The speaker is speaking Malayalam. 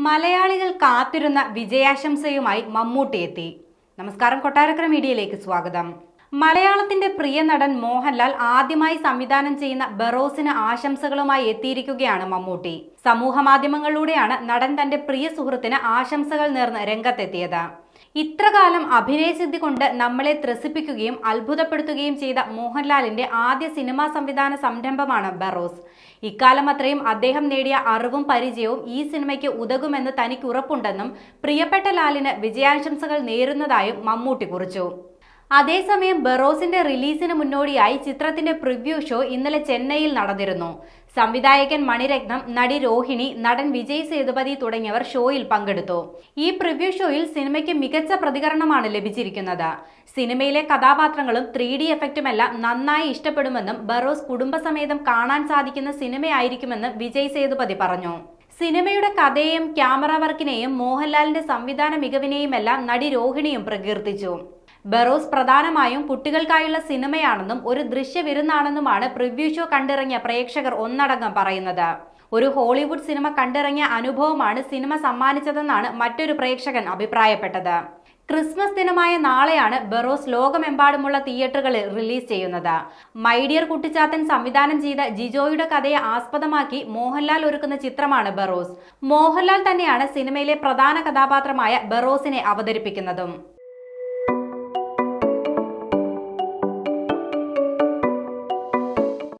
മലയാളികൾ കാത്തിരുന്ന വിജയാശംസയുമായി മമ്മൂട്ടി എത്തി. നമസ്കാരം, കൊട്ടാരക്കര മീഡിയയിലേക്ക് സ്വാഗതം. മലയാളത്തിന്റെ പ്രിയ നടൻ മോഹൻലാൽ ആദ്യമായി സംവിധാനം ചെയ്യുന്ന ബറോസിന് ആശംസകളുമായി എത്തിയിരിക്കുകയാണ് മമ്മൂട്ടി. സമൂഹ മാധ്യമങ്ങളിലൂടെയാണ് നടൻ തന്റെ പ്രിയ സുഹൃത്തിന് ആശംസകൾ നേർന്ന് രംഗത്തെത്തിയത്. ഇത്രകാലം അഭിനയസിദ്ധി കൊണ്ട് നമ്മളെ ത്രസിപ്പിക്കുകയും അത്ഭുതപ്പെടുത്തുകയും ചെയ്ത മോഹൻലാലിന്റെ ആദ്യ സിനിമാ സംവിധാന സംരംഭമാണ് ബറോസ്. ഇക്കാലം അത്രയും അദ്ദേഹം നേടിയ അറിവും പരിചയവും ഈ സിനിമയ്ക്ക് ഉതകുമെന്ന് തനിക്ക് ഉറപ്പുണ്ടെന്നും പ്രിയപ്പെട്ട ലാലിന് വിജയാശംസകൾ നേരുന്നതായും മമ്മൂട്ടി കുറിച്ചു. അതേസമയം ബറോസിന്റെ റിലീസിന് മുന്നോടിയായി ചിത്രത്തിന്റെ പ്രിവ്യൂ ഷോ ഇന്നലെ ചെന്നൈയിൽ നടന്നിരുന്നു. സംവിധായകൻ മണിരത്നം, നടി രോഹിണി, നടൻ വിജയ് സേതുപതി തുടങ്ങിയവർ ഷോയിൽ പങ്കെടുത്തു. ഈ പ്രിവ്യൂ ഷോയിൽ സിനിമയ്ക്ക് മികച്ച പ്രതികരണമാണ് ലഭിച്ചിരിക്കുന്നത്. സിനിമയിലെ കഥാപാത്രങ്ങളും 3D എഫക്റ്റുമെല്ലാം നന്നായി ഇഷ്ടപ്പെടുമെന്നും ബറോസ് കുടുംബസമേതം കാണാൻ സാധിക്കുന്ന സിനിമയായിരിക്കുമെന്നും വിജയ് സേതുപതി പറഞ്ഞു. സിനിമയുടെ കഥയെയും ക്യാമറ വർക്കിനെയും മോഹൻലാലിന്റെ സംവിധാന മികവിനെയുമെല്ലാം നടി രോഹിണിയും പ്രകീർത്തിച്ചു. ബറോസ് പ്രധാനമായും കുട്ടികൾക്കായുള്ള സിനിമയാണെന്നും ഒരു ദൃശ്യവിരുന്നാണെന്നുമാണ് പ്രിവ്യൂ ഷോ കണ്ടിറങ്ങിയ പ്രേക്ഷകർ ഒന്നടങ്കം പറയുന്നത്. ഒരു ഹോളിവുഡ് സിനിമ കണ്ടിറങ്ങിയ അനുഭവമാണ് സിനിമ സമ്മാനിച്ചതെന്നാണ് മറ്റൊരു പ്രേക്ഷകൻ അഭിപ്രായപ്പെട്ടത്. ക്രിസ്മസ് ദിനമായ നാളെയാണ് ബറോസ് ലോകമെമ്പാടുമുള്ള തിയേറ്ററുകളിൽ റിലീസ് ചെയ്യുന്നത്. മൈ ഡിയർ കുട്ടിച്ചാത്തൻ സംവിധാനം ചെയ്ത ജിജോയുടെ കഥയെ ആസ്പദമാക്കി മോഹൻലാൽ ഒരുക്കുന്ന ചിത്രമാണ് ബറോസ്. മോഹൻലാൽ തന്നെയാണ് സിനിമയിലെ പ്രധാന കഥാപാത്രമായ ബറോസിനെ അവതരിപ്പിക്കുന്നതും.